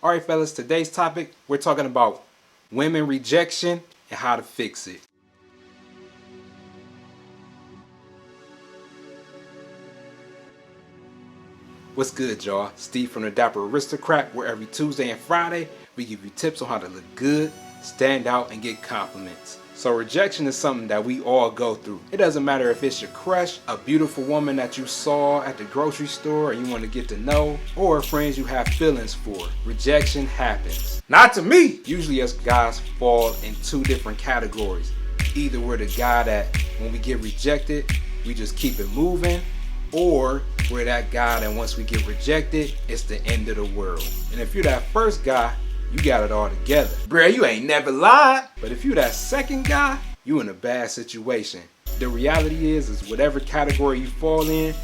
Alright fellas, today's topic, we're talking about women rejection and how to fix it. What's good, y'all? Steve from the Dapper Aristocrat, where every Tuesday and Friday we give you tips on how to look good, stand out, and get compliments. So rejection is something that we all go through. It doesn't matter if it's your crush, a beautiful woman that you saw at the grocery store and you want to get to know, or friends you have feelings for. Rejection happens. Not to me! Usually us guys fall in two different categories. Either we're the guy that when we get rejected, we just keep it moving, or we're that guy that once we get rejected, it's the end of the world. And if you're that first guy, you got it all together. Bruh, you ain't never lied. But if you that second guy, you in a bad situation. The reality is whatever category you fall in,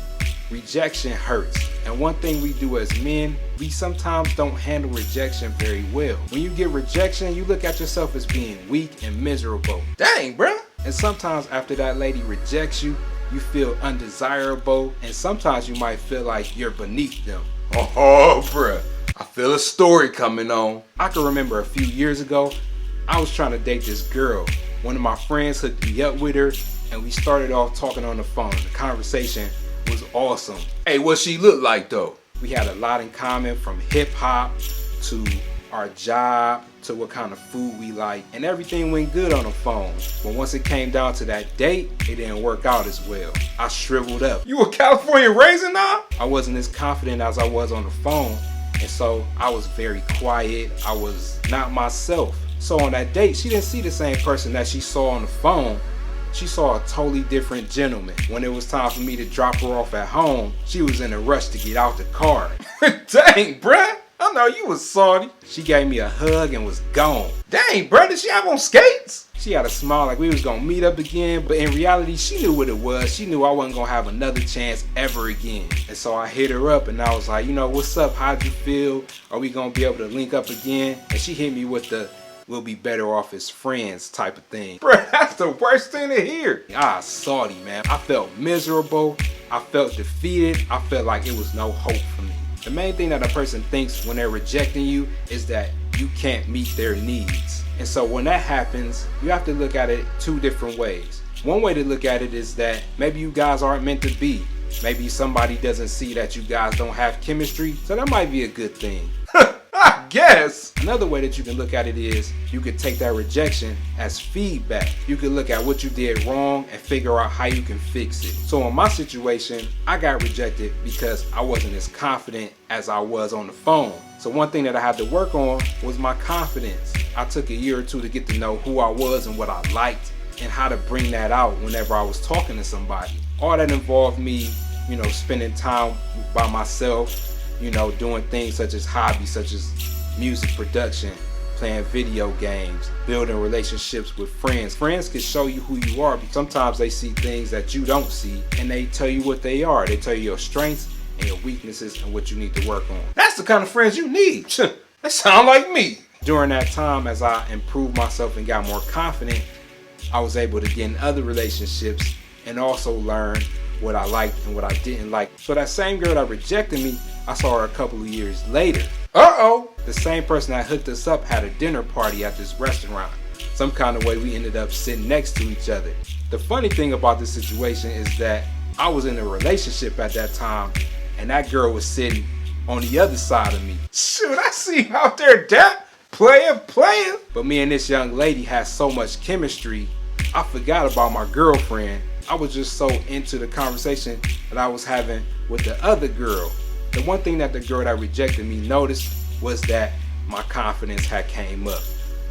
rejection hurts. And one thing we do as men, we sometimes don't handle rejection very well. When you get rejection, you look at yourself as being weak and miserable. Dang, bruh. And sometimes after that lady rejects you, you feel undesirable, and sometimes you might feel like you're beneath them. Oh, bruh. I feel a story coming on. I can remember a few years ago, I was trying to date this girl. One of my friends hooked me up with her, and we started off talking on the phone. The conversation was awesome. Hey, what she look like though? We had a lot in common, from hip hop to our job to what kind of food we like, and everything went good on the phone. But once it came down to that date, it didn't work out as well. I shriveled up. You a California raisin now? I wasn't as confident as I was on the phone, and so I was very quiet. I was not myself. So on that date, she didn't see the same person that she saw on the phone. She saw a totally different gentleman. When it was time for me to drop her off at home, she was in a rush to get out the car. Dang, bruh. I know you was salty. She gave me a hug and was gone. Dang, bruh, did she have on skates? She had a smile like we was gonna meet up again, but in reality, she knew what it was. She knew I wasn't gonna have another chance ever again. And so I hit her up and I was like, you know, what's up? How'd you feel? Are we gonna be able to link up again? And she hit me with the, we'll be better off as friends type of thing. Bruh, that's the worst thing to hear. I was salty, man. I felt miserable. I felt defeated. I felt like it was no hope for me. The main thing that a person thinks when they're rejecting you is that you can't meet their needs. And so when that happens, you have to look at it two different ways. One way to look at it is that maybe you guys aren't meant to be. Maybe somebody doesn't see that you guys don't have chemistry, so that might be a good thing. I guess. Another way that you can look at it is you could take that rejection as feedback. You could look at what you did wrong and figure out how you can fix it. So in my situation, I got rejected because I wasn't as confident as I was on the phone. So one thing that I had to work on was my confidence. I took a year or two to get to know who I was and what I liked and how to bring that out whenever I was talking to somebody. All that involved me, you know, spending time by myself, you know, doing things such as hobbies, such as music production, playing video games, building relationships with friends. Friends can show you who you are, but sometimes they see things that you don't see, and they tell you what they are. They tell you your strengths and your weaknesses and what you need to work on. That's the kind of friends you need. That sound like me. During that time, as I improved myself and got more confident, I was able to get in other relationships and also learn what I liked and what I didn't like. So that same girl that rejected me, I saw her a couple of years later. Uh-oh! The same person that hooked us up had a dinner party at this restaurant. Some kind of way we ended up sitting next to each other. The funny thing about this situation is that I was in a relationship at that time, and that girl was sitting on the other side of me. Shoot, I see you out there, Dap. Player. But me and this young lady had so much chemistry, I forgot about my girlfriend. I was just so into the conversation that I was having with the other girl. The one thing that the girl that rejected me noticed was that my confidence had came up.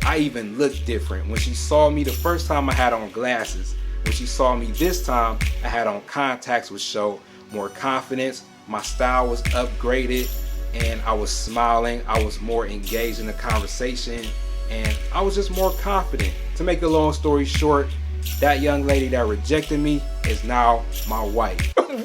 I even looked different. When she saw me the first time, I had on glasses. When she saw me this time, I had on contacts, which showed more confidence. My style was upgraded and I was smiling. I was more engaged in the conversation and I was just more confident. To make a long story short, that young lady that rejected me is now my wife. What?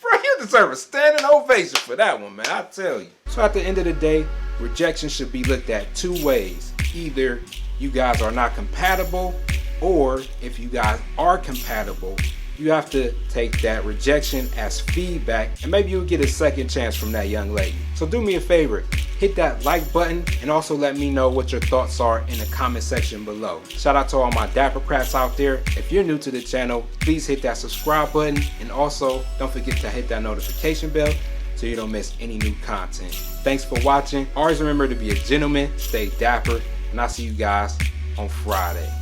Bro, you deserve a standing ovation for that one, man, I tell you. So at the end of the day, rejection should be looked at two ways. Either you guys are not compatible, or if you guys are compatible, you have to take that rejection as feedback and maybe you'll get a second chance from that young lady. So do me a favor, hit that like button and also let me know what your thoughts are in the comment section below. Shout out to all my Dapper Crats out there. If you're new to the channel, please hit that subscribe button and also don't forget to hit that notification bell so you don't miss any new content. Thanks for watching. Always remember to be a gentleman, stay dapper, and I'll see you guys on Friday.